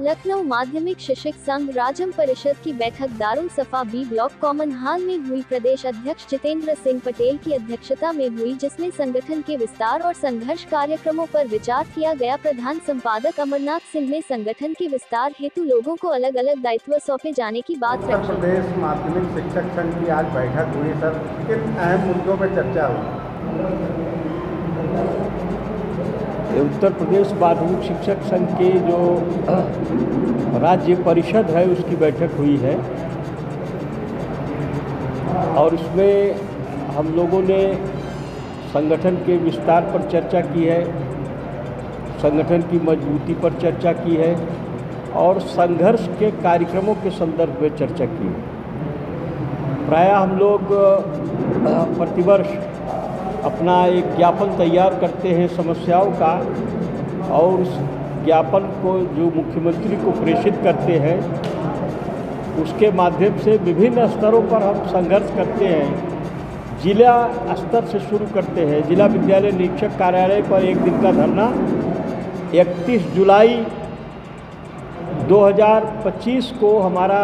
लखनऊ माध्यमिक शिक्षक संघ राजम परिषद की बैठक दारुल सफा बी ब्लॉक कॉमन हॉल में हुई। प्रदेश अध्यक्ष जितेंद्र सिंह पटेल की अध्यक्षता में हुई, जिसमें संगठन के विस्तार और संघर्ष कार्यक्रमों पर विचार किया गया। प्रधान संपादक अमरनाथ सिंह ने संगठन के विस्तार हेतु लोगों को अलग अलग दायित्व सौंपे जाने की बात रखी। उत्तर प्रदेश माध्यमिक शिक्षक संघ की आज बैठक हुई। सर, किन अहम मुद्दों पर चर्चा हुई? उत्तर प्रदेश माध्यमिक शिक्षक संघ के जो राज्य परिषद है उसकी बैठक हुई है और उसमें हम लोगों ने संगठन के विस्तार पर चर्चा की है, संगठन की मजबूती पर चर्चा की है और संघर्ष के कार्यक्रमों के संदर्भ में चर्चा की है। प्रायः हम लोग प्रतिवर्ष अपना एक ज्ञापन तैयार करते हैं समस्याओं का और उस ज्ञापन को जो मुख्यमंत्री को प्रेषित करते हैं उसके माध्यम से विभिन्न स्तरों पर हम संघर्ष करते हैं। जिला स्तर से शुरू करते हैं। जिला विद्यालय निरीक्षक कार्यालय पर एक दिन का धरना 31 जुलाई 2025 को हमारा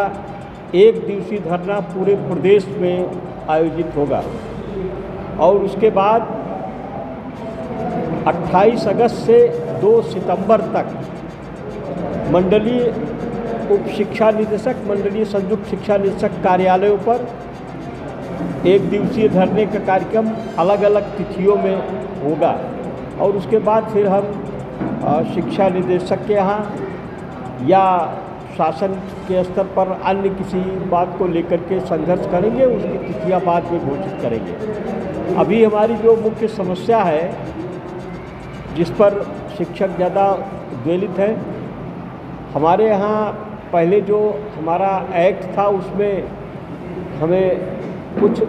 एक दिवसीय धरना पूरे प्रदेश में आयोजित होगा और उसके बाद 28 अगस्त से 2 सितंबर तक मंडलीय उप शिक्षा निदेशक, मंडलीय संयुक्त शिक्षा निदेशक कार्यालयों पर एक दिवसीय धरने का कार्यक्रम अलग अलग तिथियों में होगा और उसके बाद फिर हम शिक्षा निदेशक के यहाँ या शासन के स्तर पर अन्य किसी बात को लेकर के संघर्ष करेंगे। उसकी तिथियां बाद में घोषित करेंगे। अभी हमारी जो मुख्य समस्या है जिस पर शिक्षक ज़्यादा उद्वेलित हैं, हमारे यहाँ पहले जो हमारा एक्ट था उसमें हमें कुछ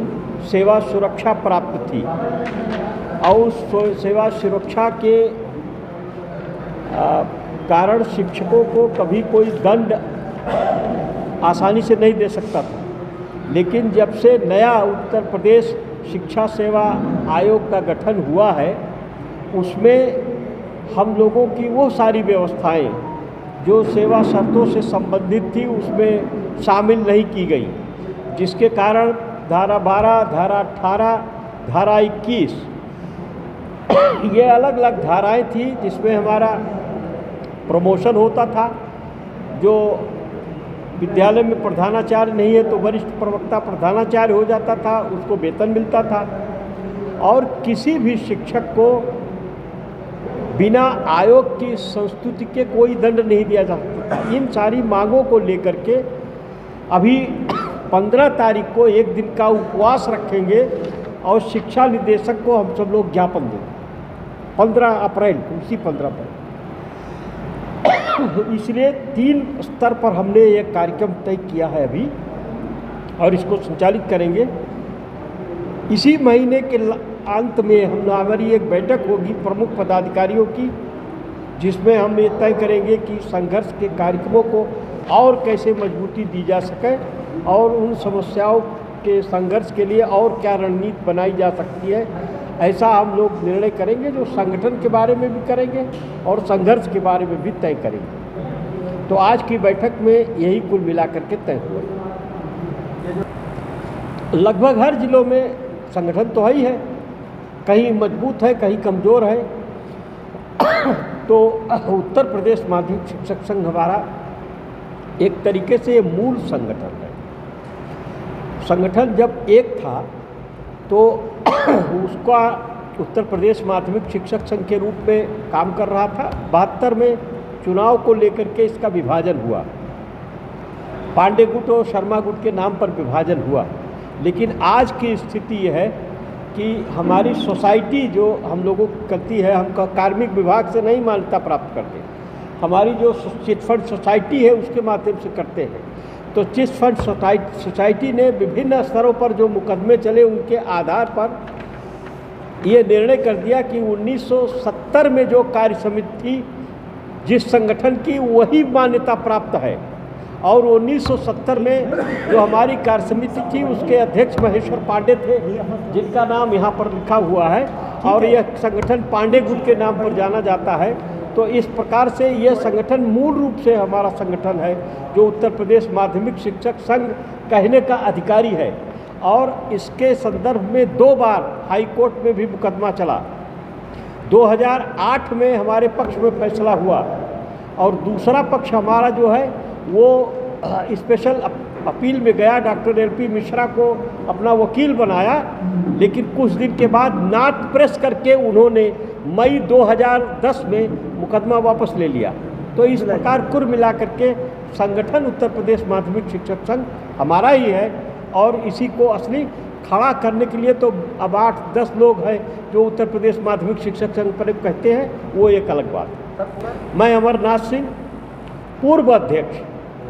सेवा सुरक्षा प्राप्त थी और उस सेवा सुरक्षा के कारण शिक्षकों को कभी कोई दंड आसानी से नहीं दे सकता था। लेकिन जब से नया उत्तर प्रदेश शिक्षा सेवा आयोग का गठन हुआ है उसमें हम लोगों की वो सारी व्यवस्थाएं जो सेवा शर्तों से संबंधित थी उसमें शामिल नहीं की गई, जिसके कारण धारा 12, धारा 18, धारा 21 ये अलग अलग धाराएं थी जिसमें हमारा प्रमोशन होता था। जो विद्यालय में प्रधानाचार्य नहीं है तो वरिष्ठ प्रवक्ता प्रधानाचार्य हो जाता था, उसको वेतन मिलता था और किसी भी शिक्षक को बिना आयोग की संस्तुति के कोई दंड नहीं दिया जा सकता। इन सारी मांगों को लेकर के अभी 15 तारीख को एक दिन का उपवास रखेंगे और शिक्षा निदेशक को हम सब लोग ज्ञापन देंगे 15 अप्रैल को, उसी 15 पर। इसलिए 3 स्तर पर हमने एक कार्यक्रम तय किया है अभी और इसको संचालित करेंगे। इसी महीने के अंत में हमारी एक बैठक होगी प्रमुख पदाधिकारियों की, जिसमें हम ये तय करेंगे कि संघर्ष के कार्यक्रमों को और कैसे मजबूती दी जा सके और उन समस्याओं के संघर्ष के लिए और क्या रणनीति बनाई जा सकती है। ऐसा हम लोग निर्णय करेंगे जो संगठन के बारे में भी करेंगे और संघर्ष के बारे में भी तय करेंगे। तो आज की बैठक में यही कुल मिलाकर के तय हुआ। लगभग हर जिलों में संगठन तो ही है, कहीं मजबूत है कहीं कमज़ोर है। तो उत्तर प्रदेश माध्यमिक शिक्षक संघ हमारा एक तरीके से मूल संगठन है। संगठन जब एक था तो उसका उत्तर प्रदेश माध्यमिक शिक्षक संघ के रूप में काम कर रहा था। 72 में चुनाव को लेकर के इसका विभाजन हुआ, पांडे गुट और शर्मा गुट के नाम पर विभाजन हुआ। लेकिन आज की स्थिति यह है कि हमारी सोसाइटी जो हम लोगों की करती है, हम कार्मिक विभाग से नहीं मान्यता प्राप्त करते, हमारी जो चिट फंड सोसाइटी है उसके माध्यम से करते हैं। तो चिट फंड सोसाइटी ने विभिन्न स्तरों पर जो मुकदमे चले उनके आधार पर ये निर्णय कर दिया कि 1970 में जो कार्य समिति थी जिस संगठन की वही मान्यता प्राप्त है और 1970 में जो हमारी कार्य समिति थी उसके अध्यक्ष महेश्वर पांडे थे, जिनका नाम यहाँ पर लिखा हुआ है और यह संगठन पांडे गुट के नाम पर जाना जाता है। तो इस प्रकार से ये संगठन मूल रूप से हमारा संगठन है जो उत्तर प्रदेश माध्यमिक शिक्षक संघ कहने का अधिकारी है। और इसके संदर्भ में 2 बार हाई कोर्ट में भी मुकदमा चला। 2008 में हमारे पक्ष में फैसला हुआ और दूसरा पक्ष हमारा जो है वो स्पेशल अपील में गया, डॉक्टर LP मिश्रा को अपना वकील बनाया, लेकिन कुछ दिन के बाद नाट प्रेस करके उन्होंने मई 2010 में मुकदमा वापस ले लिया। तो इस प्रकार कुल मिलाकर के संगठन उत्तर प्रदेश माध्यमिक शिक्षक संघ हमारा ही है और इसी को असली खड़ा करने के लिए तो अब 8-10 लोग हैं जो उत्तर प्रदेश माध्यमिक शिक्षक संघ पर कहते हैं, वो एक अलग बात है। मैं अमरनाथ सिंह, पूर्व अध्यक्ष,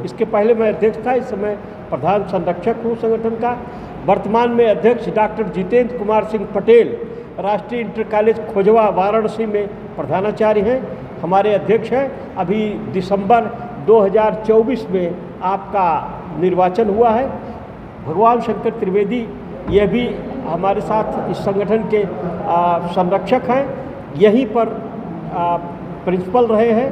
इसके पहले मैं अध्यक्ष था, इस समय प्रधान संरक्षक हूँ संगठन का। वर्तमान में अध्यक्ष डॉक्टर जितेंद्र कुमार सिंह पटेल, राष्ट्रीय इंटर कॉलेज खोजवा वाराणसी में प्रधानाचार्य हैं, हमारे अध्यक्ष हैं। अभी दिसंबर 2024 में आपका निर्वाचन हुआ है। भगवान शंकर त्रिवेदी ये भी हमारे साथ इस संगठन के संरक्षक हैं, यहीं पर प्रिंसिपल रहे हैं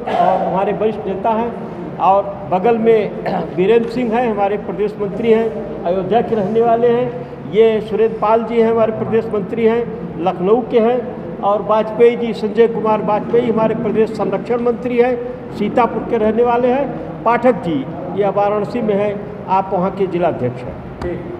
और हमारे वरिष्ठ नेता हैं। और बगल में वीरेंद्र सिंह हैं, हमारे प्रदेश मंत्री हैं, अयोध्या के रहने वाले हैं। ये सुरेंद्र पाल जी हैं, हमारे प्रदेश मंत्री हैं, लखनऊ के हैं। और वाजपेयी जी, संजय कुमार वाजपेयी हमारे प्रदेश संरक्षण मंत्री हैं, सीतापुर के रहने वाले हैं। पाठक जी ये वाराणसी में हैं, आप वहाँ के जिलाध्यक्ष हैं।